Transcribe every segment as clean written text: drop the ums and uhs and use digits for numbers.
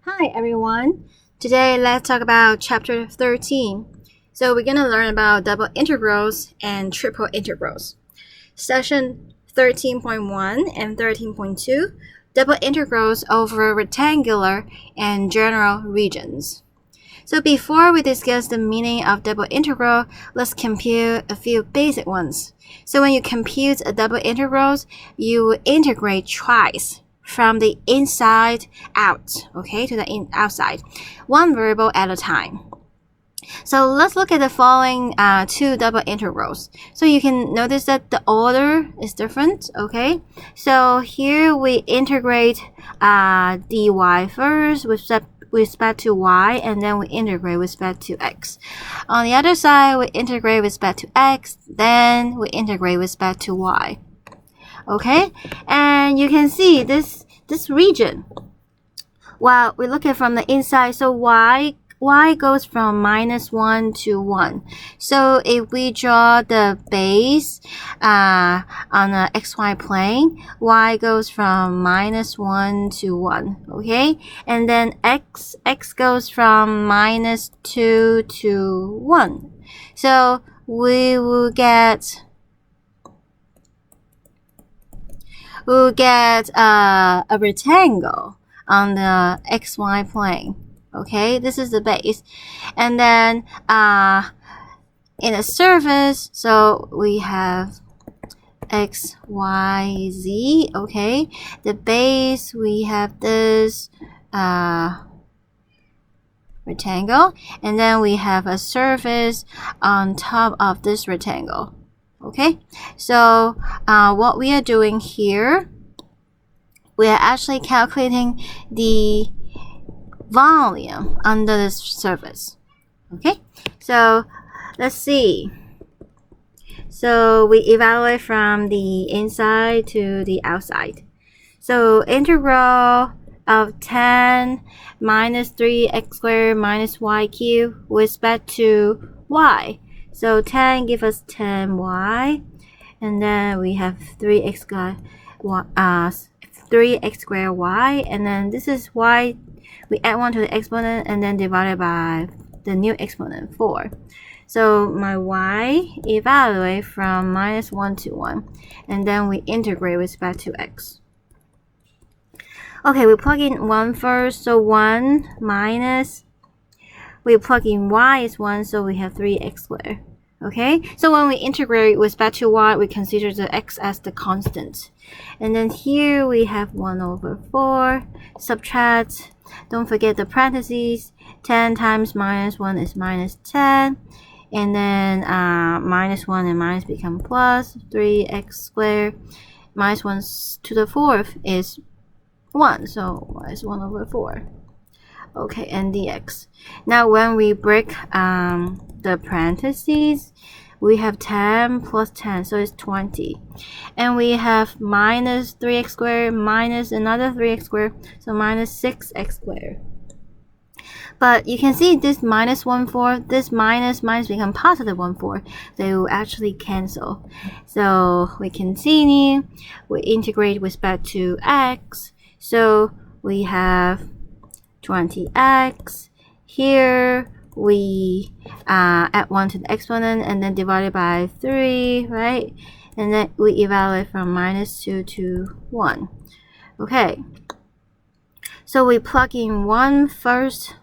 Hi everyone! Today let's talk about chapter 13. So we're going to learn about double integrals and triple integrals. Section 13.1 and 13.2, double integrals over rectangular and general regions. So before we discuss the meaning of double integral, let's compute a few basic ones. So when you compute a double integrals, you integrate twice from the inside out, okay, to the outside, one variable at a time. So let's look at the following two double integrals. So you can notice that the order is different, okay? So here we integrate dy first with respect to y, and then we integrate with respect to x. On the other side, we integrate with respect to x, then we integrate with respect to y. Okay, and you can see this region. Well, we look at from the inside, so y goes from -1 to 1. So if we draw the base on the xy plane, y goes from -1 to 1, okay? And then x goes from -2 to 1. So we'll get a rectangle on the xy plane. Okay, this is the base. And then in the surface, so we have x, y, z. Okay, the base, we have this rectangle, and then we have a surface on top of this rectangle. Okay, so what we are doing here, we are actually calculating the volume under this surface. Okay, so let's see. So we evaluate from the inside to the outside. So integral of 10 minus 3x squared minus y cubed with respect to y. So 10 give us 10y, and then we have 3x squared y, and then this is y. We add 1 to the exponent and then divided by the new exponent, 4. So my y evaluate from -1 to 1, and then we integrate with respect to x. Okay, we plug in 1 first, so 1 minus, we plug in y is 1, so we have 3x squared. Okay, so when we integrate with respect to y, we consider the x as the constant. And then here we have 1 over 4, subtract, don't forget the parentheses, 10 times -1 is -10, and then -1 and minus become plus, 3x squared, -1 to the 4th is 1, so y is 1 over 4. Okay, and dx. Now when we break the parentheses, we have 10 plus 10, so it's 20. And we have minus 3x squared minus another 3x squared, so minus 6x squared. But you can see this minus 1/4, this minus become positive 1/4. They will actually cancel. So we continue, we integrate with respect to x. So we have 20x. Here we add 1 to the exponent and then divide it by 3, right? And then we evaluate from -2 to 1. Okay, so we plug in 1 first,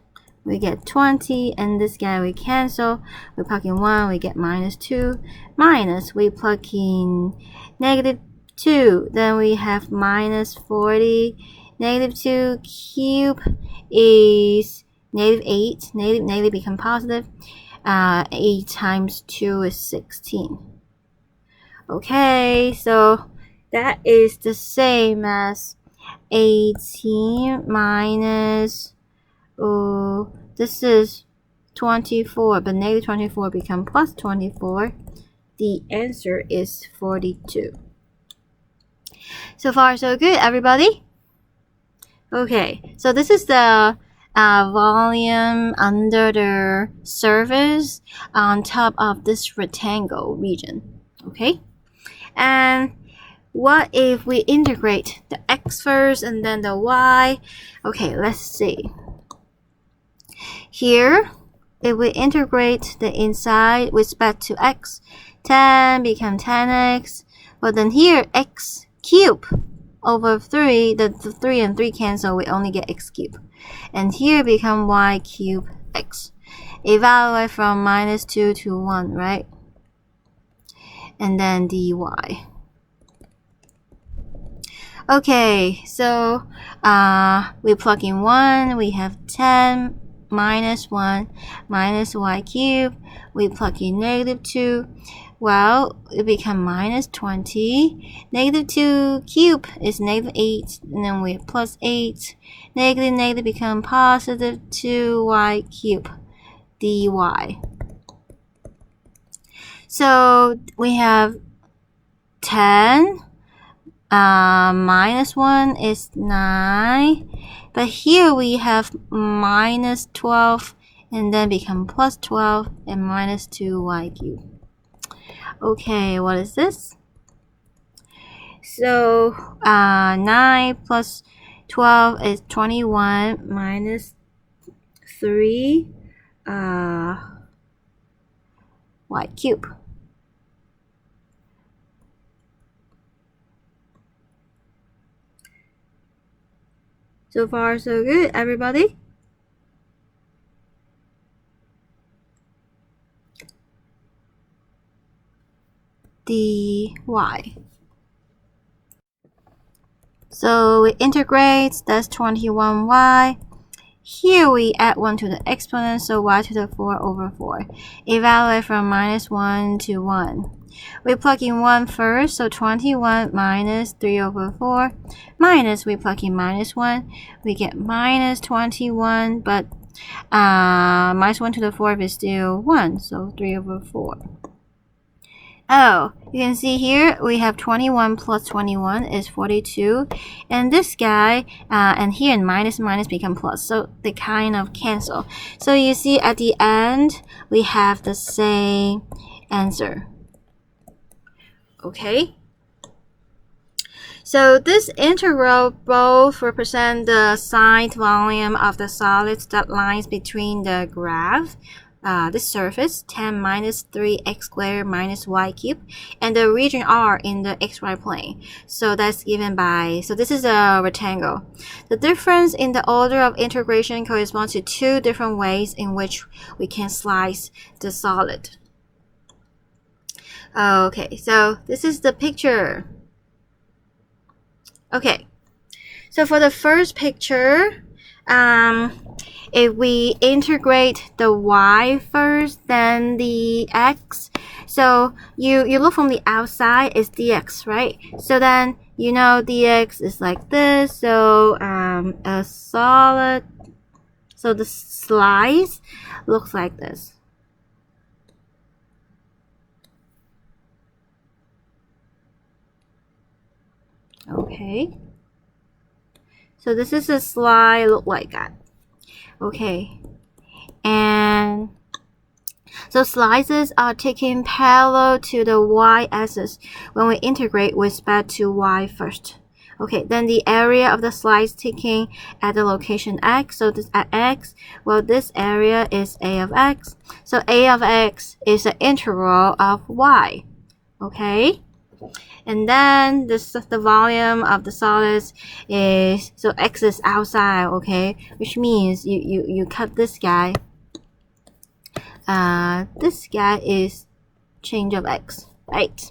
we get 20, and this guy we cancel. We plug in 1, we get -2, minus, we plug in -2, then we have -40. -2 cube is -8. Negative become positive. 8 times 2 is 16. Okay, so that is the same as 18 minus, this is 24, but -24 become plus 24. The answer is 42. So far, so good, everybody. Okay, so this is the volume under the surface on top of this rectangle region. Okay, and what if we integrate the x first and then the y? Okay, let's see. Here, if we integrate the inside with respect to x, 10 become 10x. But then here, x cubed over 3, the 3 and 3 cancel, we only get x cubed. And here become y cubed x. Evaluate from -2 to 1, right? And then dy. Okay, so we plug in 1, we have 10 minus 1 minus y cubed. We plug in -2. Well, it becomes -20. -2 cubed is -8, and then we plus 8. Negative become positive 2y cubed dy. So we have 10 minus 1 is 9, but here we have -12 and then become plus 12 and minus 2y cubed. Okay, what is this? So 9 plus 12 is 21 minus 3 y cubed. So far, so good, everybody. Dy. So we integrate, that's 21y. Here we add 1 to the exponent, so y to the 4 over 4. Evaluate from -1 to 1. We plug in 1 first, so 21 minus 3 over 4. Minus, we plug in -1. We get -21, but -1 to the 4th is still 1, so 3 over 4. Oh, you can see here we have 21 plus 21 is 42, and this guy and here in minus become plus, so they kind of cancel. So you see at the end we have the same answer. Okay, so this integral both represent the side volume of the solids that lies between the graph, this surface 10 minus 3x squared minus y cubed, and the region R in the xy plane. So that's given by, so this is a rectangle. The difference in the order of integration corresponds to 2 different ways in which we can slice the solid. Okay, so this is the picture. Okay, so for the first picture, if we integrate the y first, then the x, so you look from the outside, it's dx, right? So then you know dx is like this, so a solid, so the slice looks like this. Okay, so this is a slide look like that. Okay, and so slices are taken parallel to the y-axis when we integrate with respect to y first. Okay, then the area of the slice taken at the location x, so this at x, well this area is a of x, so a of x is the integral of y. Okay, and then the volume of the solids is, so x is outside, okay, which means you cut this guy. This guy is change of x, right?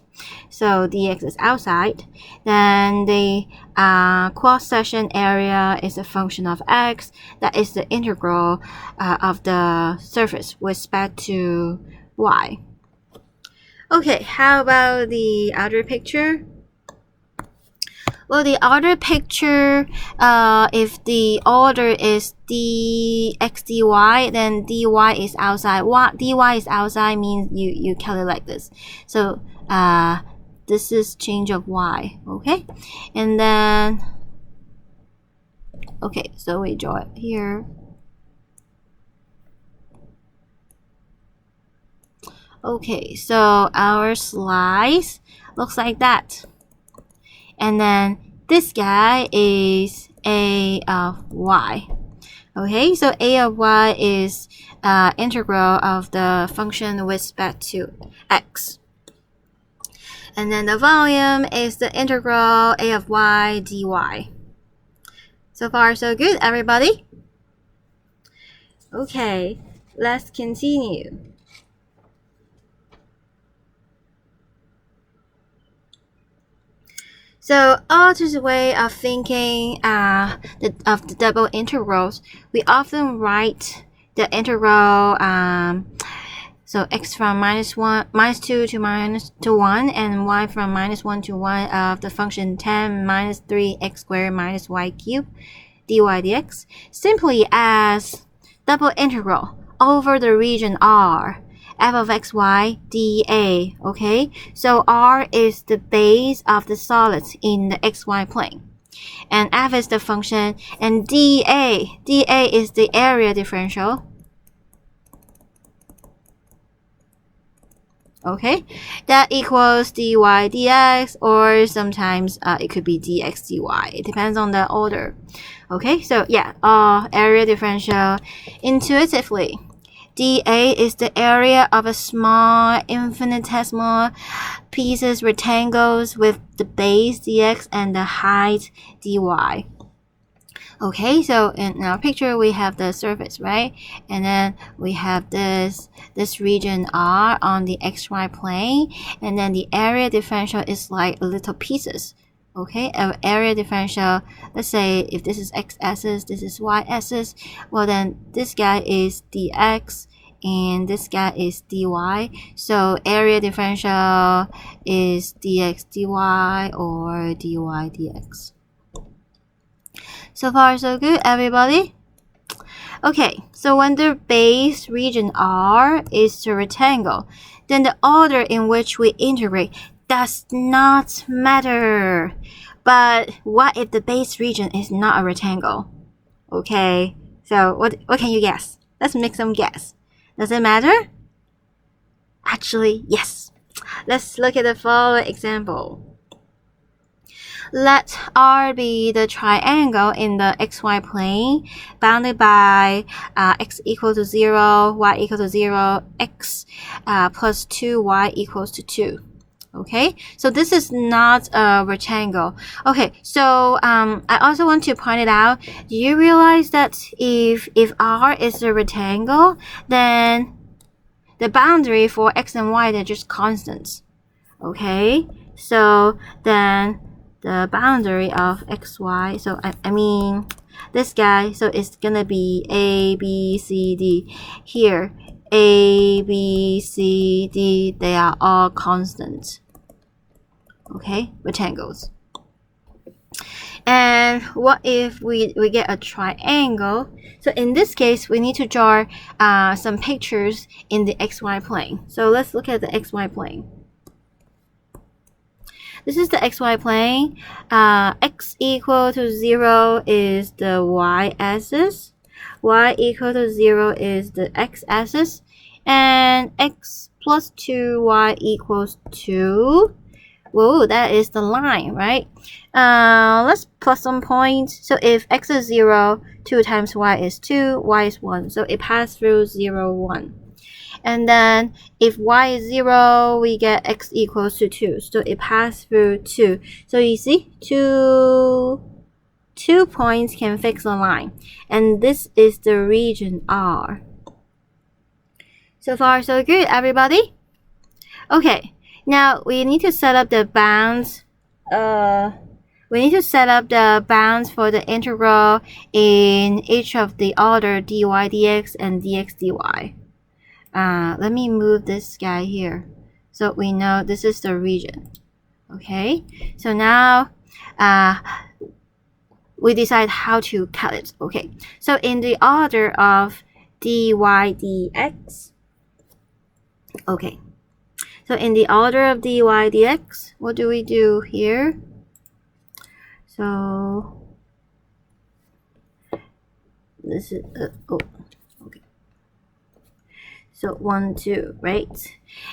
So dx is outside. Then the cross-section area is a function of x. That is the integral of the surface with respect to y. Okay, how about the other picture? Well, the other picture, if the order is dx dy, then dy is outside. What dy is outside means you calculate like this. So this is change of y, okay? And then, okay, so we draw it here. Okay, so our slice looks like that. And then this guy is a of y. Okay, so a of y is integral of the function with respect to x. And then the volume is the integral a of y dy. So far, so good, everybody? Okay, let's continue. So Otter's way of thinking of the double integrals, we often write the integral so x from -2 to 1 and y from -1 to 1 of the function 10 minus 3x squared minus y cubed dy dx simply as double integral over the region R f of xy dA. Okay, so R is the base of the solid in the xy plane, and f is the function, and dA is the area differential. Okay, that equals dy dx, or sometimes it could be dx dy. It depends on the order. Okay, so yeah, area differential intuitively. dA is the area of a small infinitesimal pieces rectangles with the base dx and the height dy. Okay, so in our picture we have the surface, right? And then we have this region R on the xy plane, and then the area differential is like little pieces. Okay, area differential, let's say if this is x-axis, this is y-axis, well then this guy is dx and this guy is dy. So area differential is dx dy or dy dx. So far so good, everybody? Okay, so when the base region R is the rectangle, then the order in which we integrate does not matter. But what if the base region is not a rectangle? Okay, so what can you guess? Let's make some guess. Does it matter? Actually, yes. Let's look at the following example. Let R be the triangle in the xy plane bounded by x equal to 0, y equal to 0, x plus 2y equals to 2. Okay, so this is not a rectangle. Okay, so I also want to point it out. Do you realize that if R is a rectangle, then the boundary for x and y, they're just constants. Okay, so then the boundary of xy, so I mean this guy, so it's gonna be a, b, c, d. Here a, b, c, d, they are all constant. Okay, rectangles. And what if we get a triangle? So in this case we need to draw some pictures in the xy plane. So let's look at the xy plane. This is the xy plane. X equal to 0 is the y-axis. Y equal to 0 is the x-axis. And x plus 2y equals 2. Whoa, that is the line, right? Let's plot some points. So if x is 0, 2 times y is 2, y is 1. So it passes through 0, 1. And then if y is 0, we get x equals to 2. So it passes through 2. So you see, two points can fix a line. And this is the region R. So far, so good, everybody? Okay, now we need to set up the bounds. We need to set up the bounds for the integral in each of the order dy dx and dx dy. Let me move this guy here so we know this is the region. Okay, so now we decide how to cut it. Okay, so in the order of dy dx, okay, so in the order of dy dx, what do we do here? So this is okay. So 1, 2, right?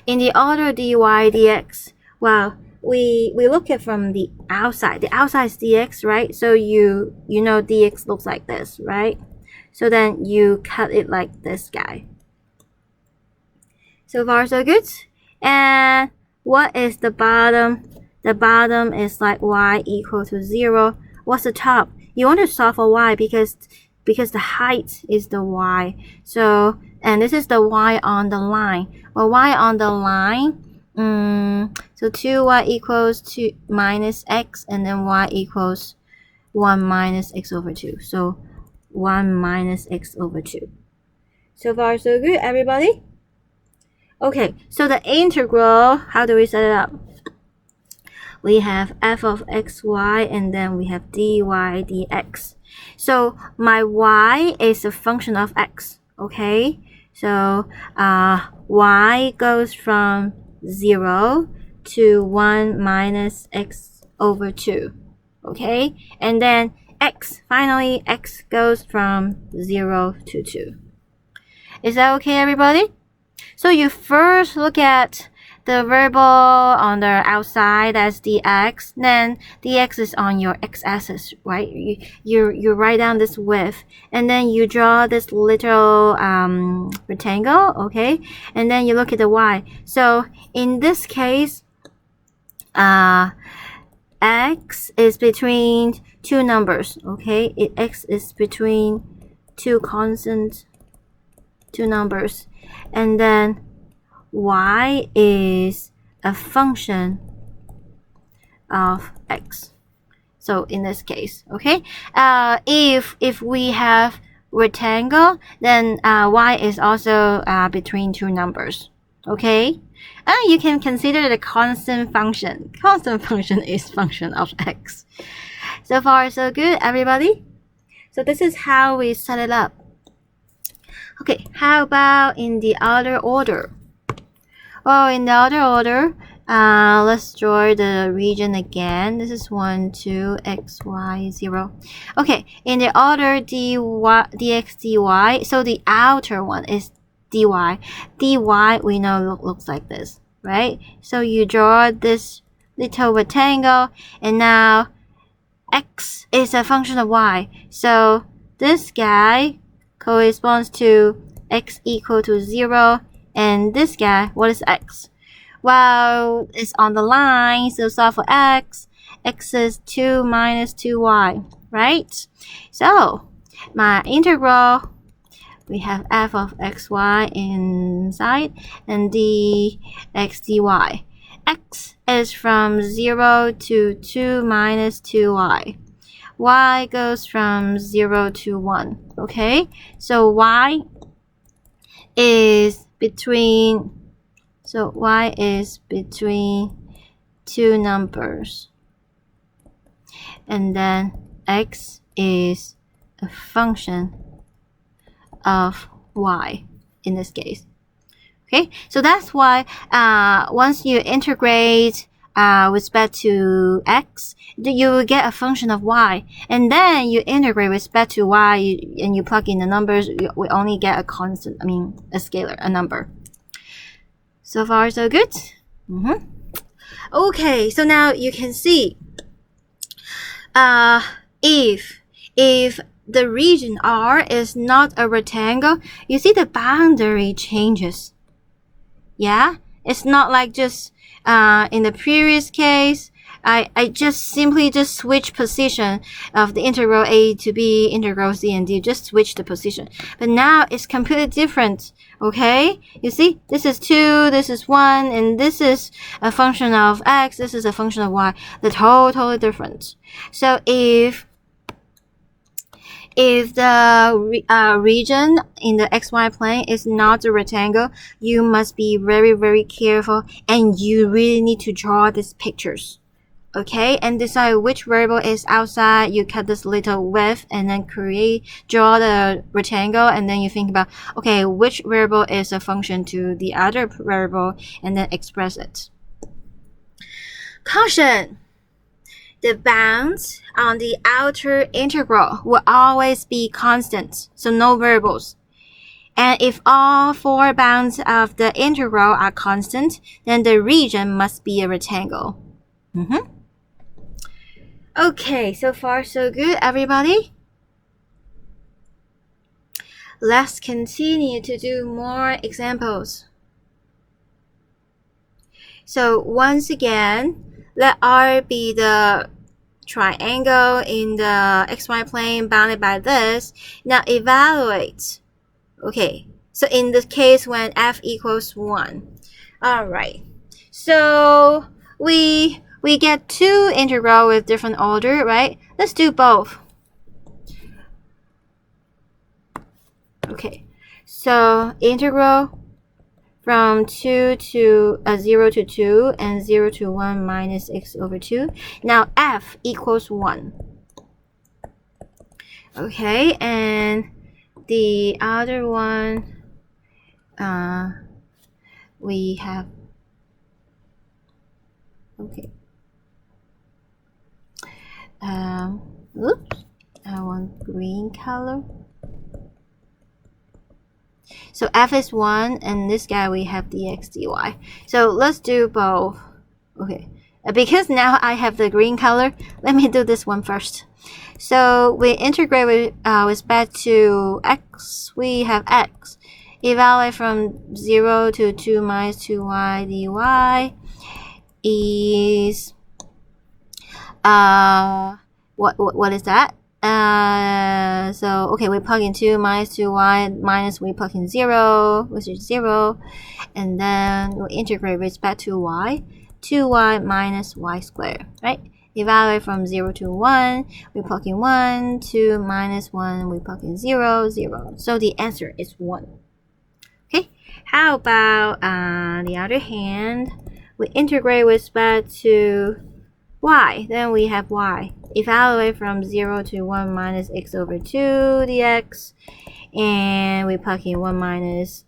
In the order dy dx, well, we look at from the outside. The outside is dx, right? So you know dx looks like this, right? So then you cut it like this guy. So far so good. And what is the bottom? The bottom is like y equal to 0. What's the top? You want to solve for y because the height is the y. So, and this is the y on the line. Well, y on the line, so 2y equals 2 minus x, and then y equals 1 minus x over 2. So 1 minus x over 2. So far so good, everybody? Okay, so the integral, how do we set it up? We have f of xy, and then we have dy dx. So my y is a function of x, okay? So y goes from 0 to 1 minus x over 2, okay? And then x, finally x goes from 0 to 2. Is that okay, everybody? So you first look at the variable on the outside, that's dx, then dx is on your x-axis, right? You write down this width, and then you draw this little rectangle, okay? And then you look at the y. So in this case, x is between two numbers, okay? X is between two constant, two numbers, and then y is a function of x. So in this case, okay, if we have rectangle, then y is also between two numbers, okay. You can consider the constant function. Constant function is function of x. So far so good, everybody? So this is how we set it up. Okay, how about in the other order? Well, in the other order, let's draw the region again. This is 1, 2, x, y, 0. Okay, in the other dx, dy, so the outer one is dy. dy we know looks like this, right? So you draw this little rectangle, and now x is a function of y. So this guy corresponds to x equal to 0, and this guy, what is x? Well, it's on the line, so solve for x. X is 2 minus 2y, right? So my integral, we have f of xy inside and dx dy. X is from 0 to 2 minus 2y. Y goes from 0 to 1, okay? So y is between, so y is between two numbers, and then x is a function of y in this case. Okay, so that's why once you integrate with respect to x, you will get a function of y, and then you integrate with respect to y, and you plug in the numbers, we only get a constant, a scalar, a number. So far so good. Okay, so now you can see if the region R is not a rectangle, you see the boundary changes. Yeah, it's not like just in the previous case, I just simply switch position of the integral a to b, integral c and d, just switch the position. But now it's completely different, okay? You see, this is 2, this is 1, and this is a function of x, this is a function of y. They're totally different. So if the region in the xy plane is not a rectangle, you must be very, very careful, and you really need to draw these pictures, okay? And decide which variable is outside. You cut this little width, and then draw the rectangle, and then you think about, okay, which variable is a function to the other variable, and then express it. Caution! The bounds on the outer integral will always be constant, so no variables. And if all 4 bounds of the integral are constant, then the region must be a rectangle. Okay, so far so good, everybody? Let's continue to do more examples. So once again, let R be the triangle in the xy plane bounded by this. Now evaluate. Okay, so in this case when f equals 1. Alright, so we get two integral with different order, right? Let's do both. Okay, so integral from 0 to 2 and 0 to 1 minus x over 2. Now f equals 1. Okay, and the other one we have, okay, oops, I want green color. So f is 1, and this guy we have dx dy. So let's do both. Okay, because now I have the green color, let me do this one first. So we integrate with respect to x, we have x. Evaluate from 0 to 2 minus 2y dy is what is that? So okay, we plug in 2 minus 2y minus we plug in 0, which is 0, and then we integrate with respect to y, 2y minus y squared, right? Evaluate from 0 to 1, we plug in 1, 2 minus 1, we plug in 0, 0. So the answer is 1. Okay, how about the other hand? We integrate with respect to y, then we have y. Evaluate from 0 to 1 minus x over 2 dx, and we plug in 1 minus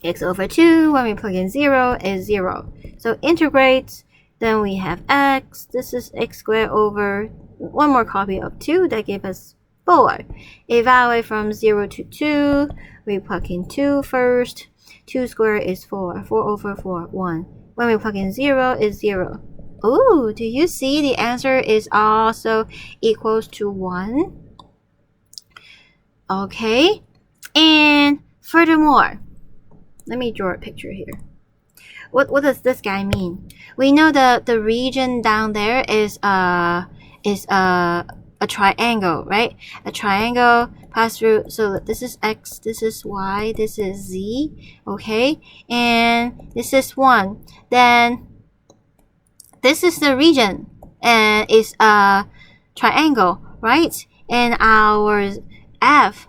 x over 2. When we plug in 0 is 0. So integrate, then we have x. This is x squared over one more copy of 2 that gave us 4. Evaluate from 0 to 2. We plug in 2 first. 2 squared is 4. 4 over 4, 1. When we plug in 0 is 0. Oh, do you see the answer is also equals to 1? Okay, and furthermore, let me draw a picture here. What does this guy mean? We know the region down there is a triangle, right? A triangle pass through. So this is x, this is y, this is z. Okay, and this is 1. Then this is the region, and it's a triangle, right? And our f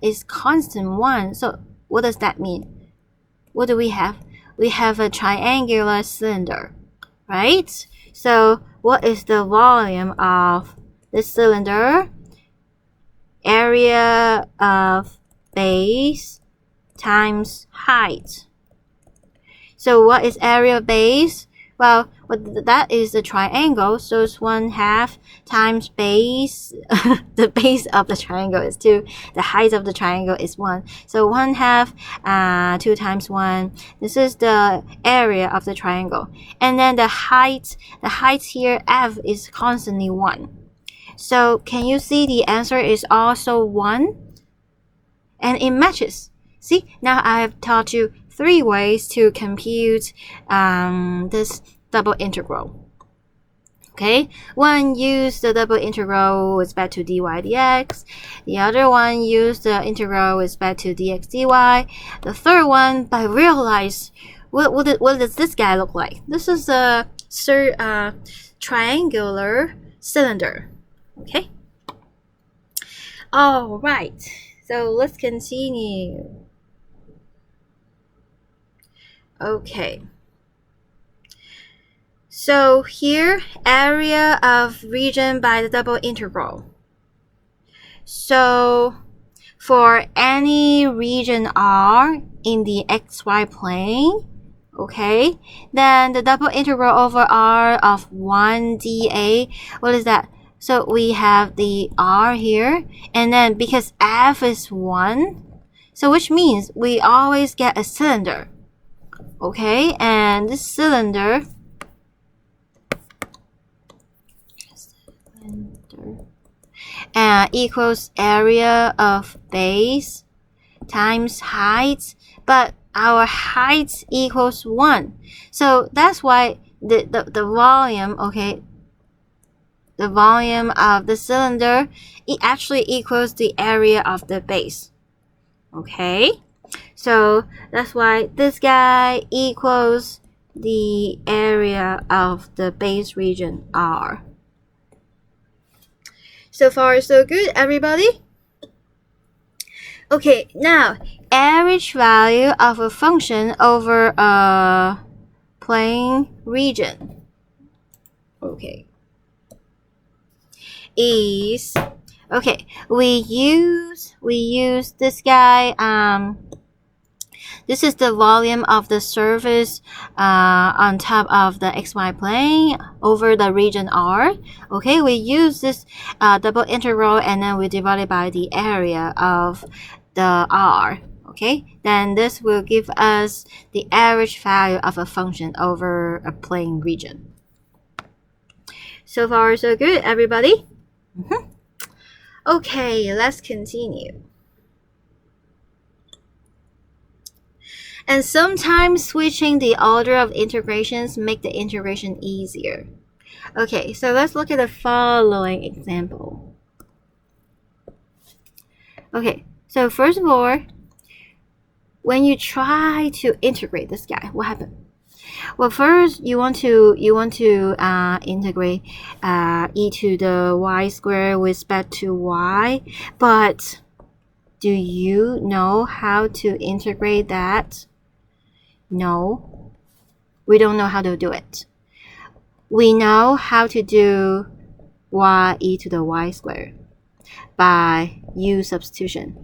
is constant 1. So what does that mean? What do we have? We have a triangular cylinder, right? So what is the volume of this cylinder? Area of base times height. So what is area of base? Well, that is the triangle, so it's 1/2 times base. The base of the triangle is 2. The height of the triangle is 1. So 1/2, 2 times 1. This is the area of the triangle. And then the height here, f, is constantly 1. So can you see the answer is also 1? And it matches. See, now I have taught you 3 ways to compute this double integral. Okay, one use the double integral with respect to dy dx. The other one use the integral with respect to dx dy. The third one, I realize what does this guy look like? This is a triangular cylinder. Okay. All right. So let's continue. Okay. So here, area of region by the double integral. So for any region R in the xy plane, okay, then the double integral over R of 1 dA, what is that? So we have the R here, and then because f is 1, so which means we always get a cylinder. Okay, and this cylinder, equals area of base times height, but our height equals 1. So that's why the volume, okay, the volume of the cylinder, it actually equals the area of the base. Okay, so that's why this guy equals the area of the base region R. So far, so good, everybody? Okay, now, average value of a function over a plane region, okay, is, okay, we use this guy, this is the volume of the surface on top of the xy plane over the region R. Okay, we use this double integral and then we divide it by the area of the R. Okay, then this will give us the average value of a function over a plane region. So far, so good, everybody? Okay, let's continue. And sometimes switching the order of integrations make the integration easier. Okay, so let's look at the following example. Okay, so first of all, when you try to integrate this guy, what happened? Well, first you want to integrate e to the y squared with respect to y, but do you know how to integrate that? No, we don't know how to do it. We know how to do y e to the y squared by u substitution.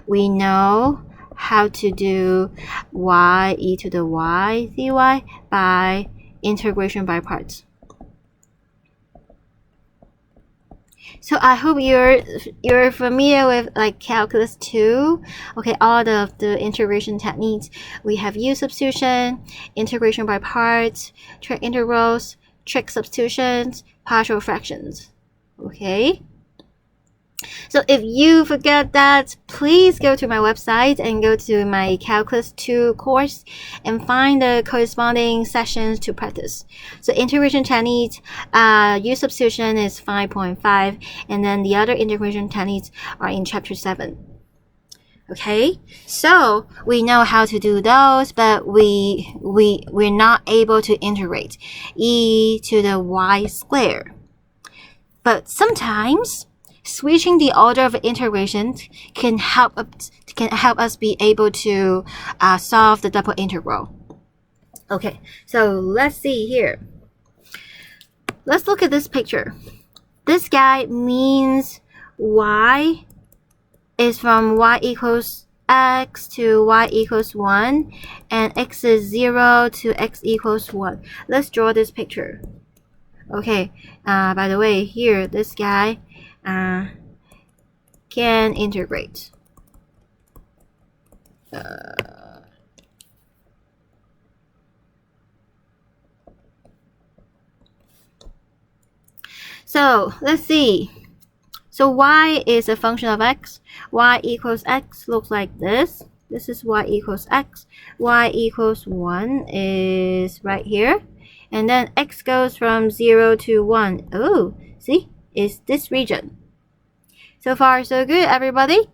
We know how to do y e to the y dy by integration by parts. So I hope you're familiar with like calculus 2. Okay, all of the integration techniques. We have u substitution, integration by parts, trig integrals, trig substitutions, partial fractions. Okay. So if you forget that, please go to my website and go to my Calculus 2 course and find the corresponding sessions to practice. So integration techniques, u substitution is 5.5, and then the other integration techniques are in chapter 7. Okay, so we know how to do those, but we're not able to integrate e to the y squared. But sometimes switching the order of integration can help us be able to solve the double integral. Okay, so let's see here. Let's look at this picture. This guy means y is from y equals x to y equals 1, and x is 0 to x equals 1. Let's draw this picture. Okay, by the way, here, this guy can integrate. So let's see. So y is a function of x. Y equals x looks like this. This is y equals x. Y equals 1 is right here. And then x goes from 0 to 1. Oh, see? Is this region. So far, so good, everybody.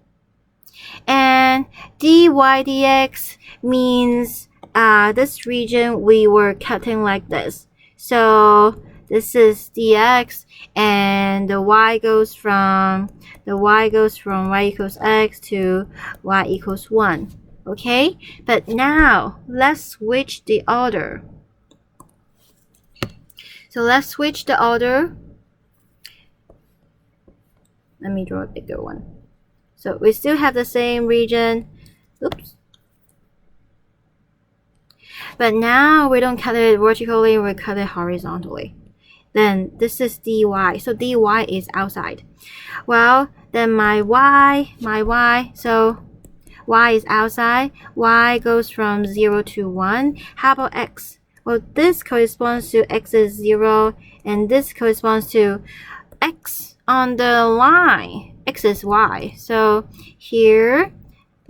And dy dx means this region we were cutting like this. So this is dx, and the y goes from y equals x to y equals 1. Okay, but now let's switch the order. So let's switch the order. Let me draw a bigger one. So we still have the same region. Oops. But now we don't cut it vertically, we cut it horizontally. Then this is dy. So dy is outside. Well, then my y, so y is outside. Y goes from 0 to 1. How about x? Well, this corresponds to x is 0, and this corresponds to x on the line, x is y. So here,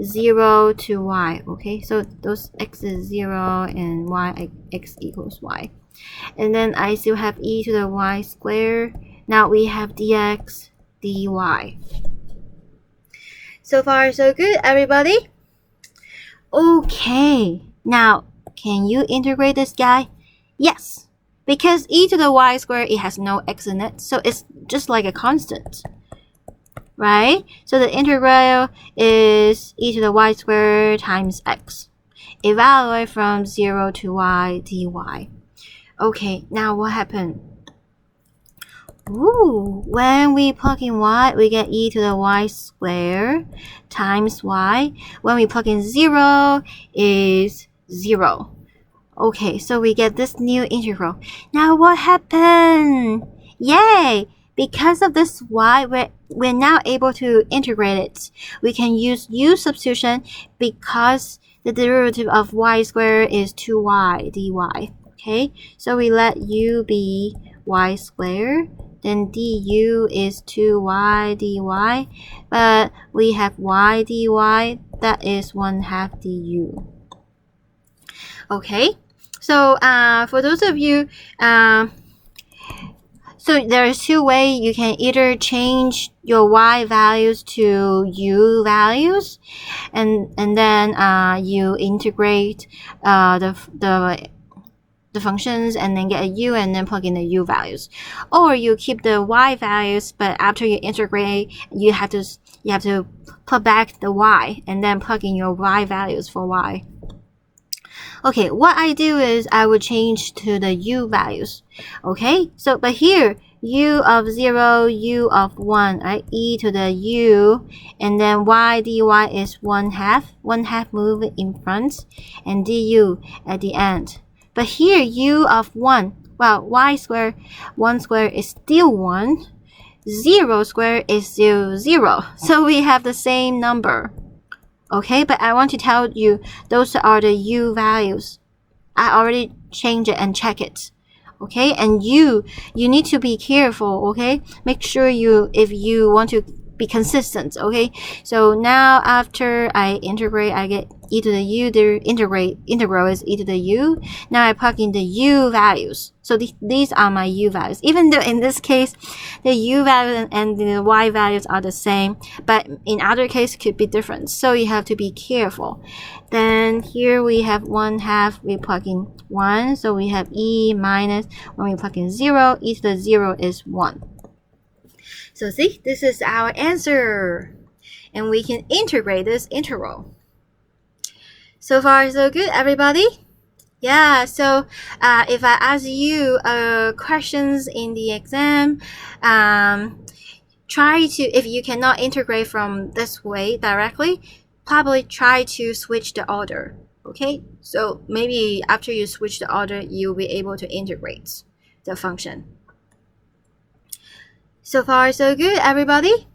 0 to y. Okay, so those x is 0 and y, x equals y. And then I still have e to the y squared. Now we have dx, dy. So far, so good, everybody? Okay, now, can you integrate this guy? Yes, because e to the y squared, it has no x in it, so it's just like a constant, right? So the integral is e to the y squared times x. Evaluate from 0 to y dy. Okay, now what happened? Ooh, when we plug in y, we get e to the y squared times y. When we plug in 0, is 0. Okay, so we get this new integral. Now what happened? Yay! Because of this y, we're now able to integrate it. We can use u substitution because the derivative of y squared is 2y dy. Okay, so we let u be y squared. Then du is 2y dy, but we have y dy, that is 1/2 du. Okay, so for those of you, so there are two ways you can either change your y values to u values, and then you integrate the functions and then get a u and then plug in the u values, or you keep the y values, but after you integrate, you have to put back the y and then plug in your y values for y. Okay, what I do is I would change to the u values. Okay, so but here u of 0, u of 1, right? E to the u, and then y dy is 1/2 move in front, and du at the end. But here, u of 1, well, y squared, 1 squared is still 1. 0 squared is still 0. So we have the same number. Okay, but I want to tell you, those are the u values. I already changed it and check it. Okay, and you need to be careful, okay? Make sure if you want to be consistent, okay? So now after I integrate, I get e to the u, the integral is e to the u. Now I plug in the u values. So these are my u values. Even though in this case, the u value and the y values are the same, but in other cases could be different. So you have to be careful. Then here we have 1/2, we plug in 1. So we have e minus, when we plug in 0, e to the 0 is 1. So see, this is our answer. And we can integrate this integral. So far, so good, everybody? Yeah, so if I ask you questions in the exam, try to, if you cannot integrate from this way directly, probably try to switch the order. Okay, so maybe after you switch the order, you'll be able to integrate the function. So far, so good, everybody?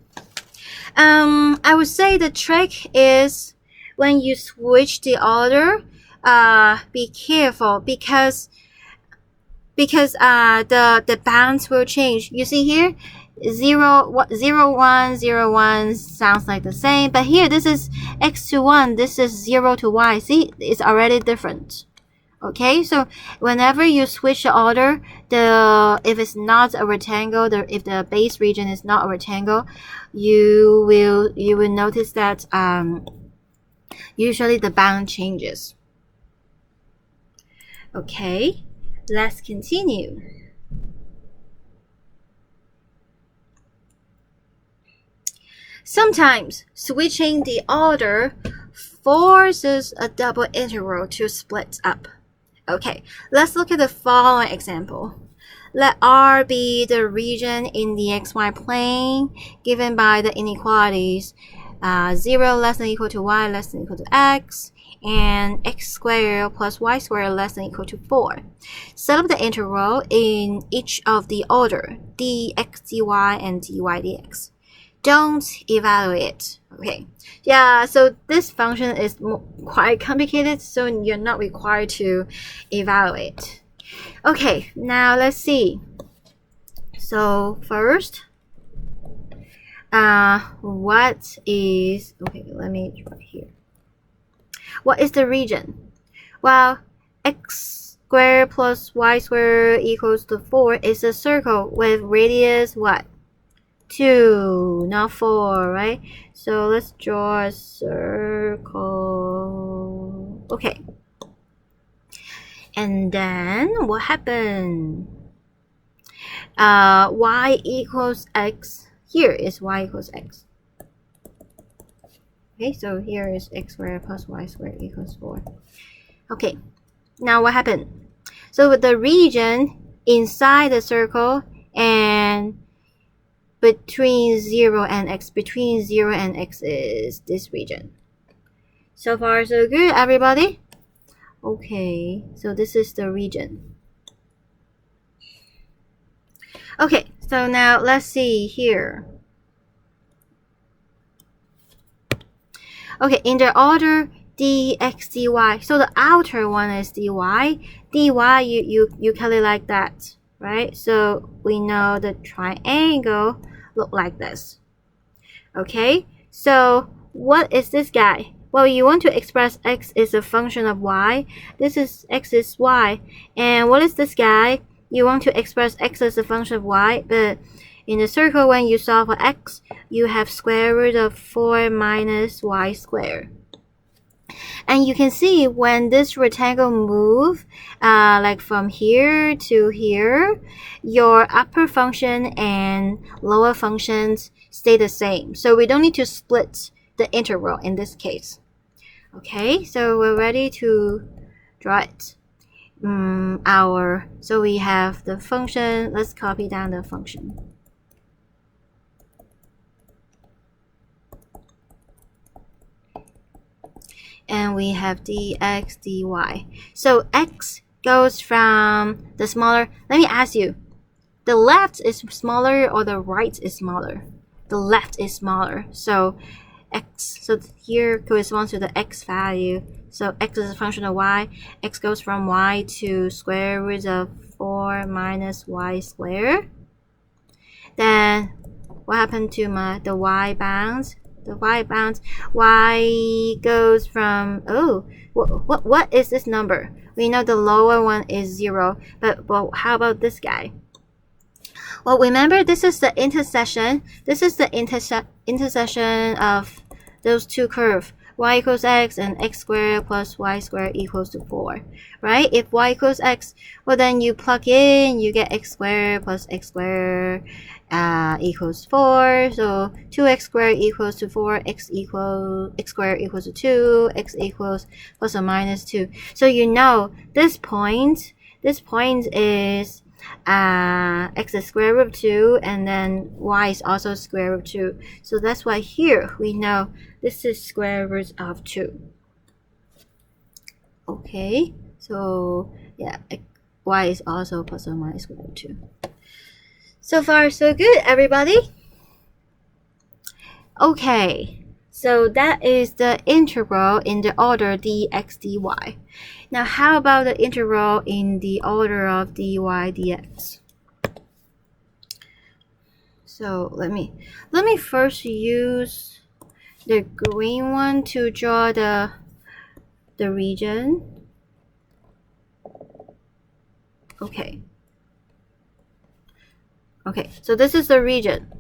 I would say the trick is when you switch the order, be careful because the bounds will change. You see here, 0, 1, 0, 1 sounds like the same, but here this is x to 1, this is 0 to y. See, it's already different. Okay, so whenever you switch the order, if it's not a rectangle, if the base region is not a rectangle, you will notice that usually the bound changes. Okay, let's continue. Sometimes switching the order forces a double integral to split up. Okay, let's look at the following example. Let R be the region in the xy plane given by the inequalities 0 less than or equal to y less than or equal to x, and x squared plus y squared less than or equal to 4. Set up the integral in each of the order dx dy and dy dx. Don't evaluate. Okay, yeah, so this function is quite complicated, so you're not required to evaluate. Okay, now let's see. So first, what is, okay, let me try here. What is the region? Well, x squared plus y squared equals to 4 is a circle with radius what? 2, not 4, right? So let's draw a circle. Okay. And then what happened? Y equals x. Here is y equals x. Okay, so here is x squared plus y squared equals 4. Okay, now what happened? So with the region inside the circle and between 0 and x is this region. So far so good, everybody? Okay, so this is the region. Okay, so now let's see here. Okay, in the order dx dy, so the outer one is dy. dy you calculate like that, right? So we know the triangle look like this. Okay, so what is this guy? Well, you want to express x is a function of y. This is x is y. And what is this guy? You want to express x as a function of y, but in the circle, when you solve for x, you have square root of 4 minus y squared. And you can see when this rectangle move, like from here to here, your upper function and lower functions stay the same. So we don't need to split the integral in this case. Okay, so we're ready to draw it. So we have the function. Let's copy down the function. And we have dx dy. So x goes from the smaller. Let me ask you, the left is smaller or the right is smaller? The left is smaller. So x, so here corresponds to the x value. So x is a function of y. X goes from y to square root of 4 minus y squared. Then what happened to the y bounds? The y bounds, y goes from, oh, what is this number? We know the lower one is 0, but how about this guy? Well, remember, this is the intersection. This is the intersection of those two curves, y equals x and x squared plus y squared equals to 4, right? If y equals x, well, then you plug in, you get x squared plus x squared equals 4. So 2x squared equals to 4, x squared equals to 2, x equals plus or minus 2. So you know this point is x is square root of 2, and then y is also square root of 2. So that's why here we know this is square root of 2. Okay, so yeah, y is also plus or minus square root of 2. So far so good, everybody? Okay, so that is the integral in the order dx dy. Now how about the integral in the order of dy dx? So let me first use the green one to draw the region. Okay. Okay, so this is the region.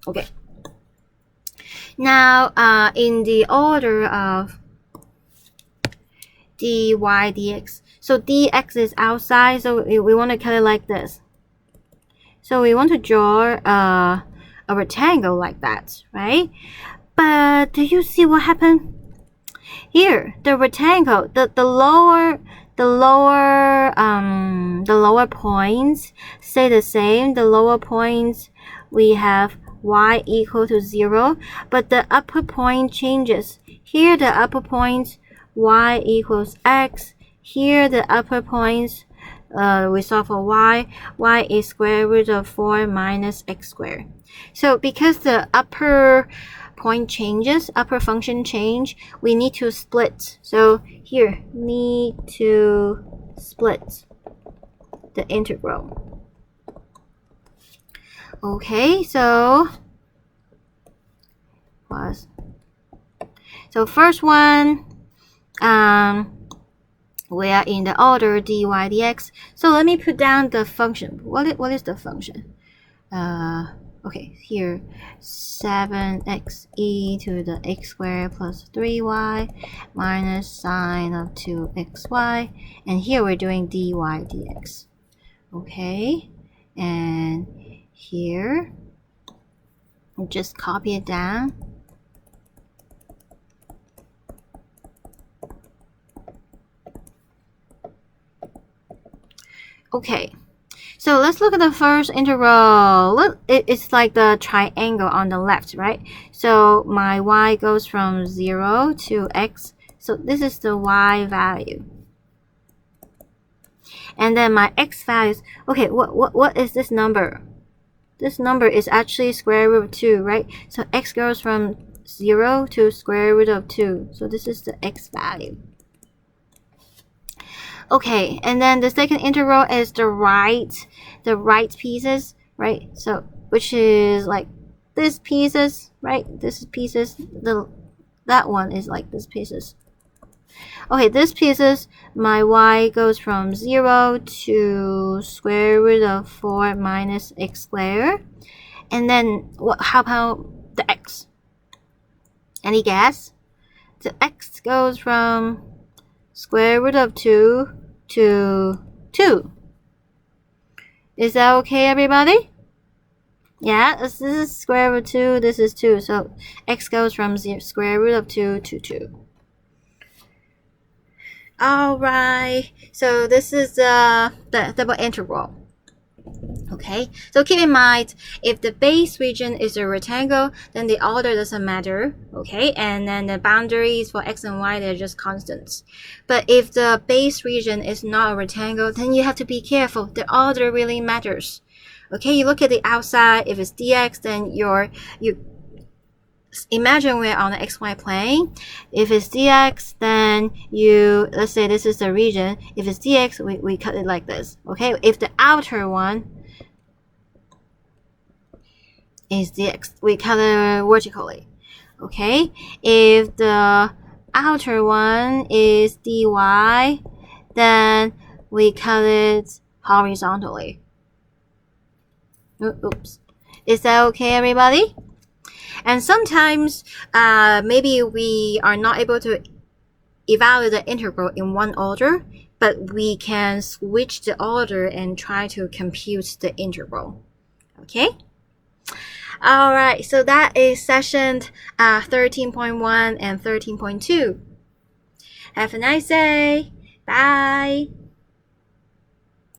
Okay. Now, in the order of dy dx, so dx is outside, so we want to cut it like this. So we want to draw a rectangle like that, right? But do you see what happened? Here, the rectangle, the lower points stay the same. The lower points, we have y equal to 0, but the upper point changes. Here the upper points, y equals x. Here the upper points, we solve for y is square root of 4 minus x squared. So because the upper point changes, upper function change, we need to split. So here, need to split the integral. Okay, so first one, we are in the order dy dx. So let me put down the function. What is the function? Okay, here 7x e to the x squared plus 3y minus sine of 2xy, and here we're doing dy dx. Okay, and here just copy it down. Okay, so let's look at the first integral. Look, it's like the triangle on the left, right? So my y goes from 0 to x. So this is the y value. And then my x values. Okay, what is this number? This number is actually square root of 2, right? So x goes from 0 to square root of 2. So this is the x value. Okay, and then the second integral is the right pieces, right? So which is like this pieces, right? This is pieces. That one is like this pieces. Okay, this pieces, my y goes from 0 to square root of 4 minus x squared. And then how about the x? Any guess? The x goes from square root of 2 to 2. Is that okay, everybody? Yeah, this is square root 2, this is 2. So x goes from square root of 2 to 2. Alright, so this is the double integral. Okay, so keep in mind, if the base region is a rectangle, then the order doesn't matter, okay? And then the boundaries for x and y, they're just constants. But if the base region is not a rectangle, then you have to be careful. The order really matters. Okay, you look at the outside. If it's dx, then you imagine we're on the xy plane. If it's dx, then let's say this is the region. If it's dx, we cut it like this, okay? If the outer one is dx, we cut it vertically, okay? If the outer one is dy, then we cut it horizontally. Oops. Is that okay, everybody? And sometimes maybe we are not able to evaluate the integral in one order, but we can switch the order and try to compute the integral. Okay? Alright, so that is session 13.1 and 13.2. Have a nice day. Bye.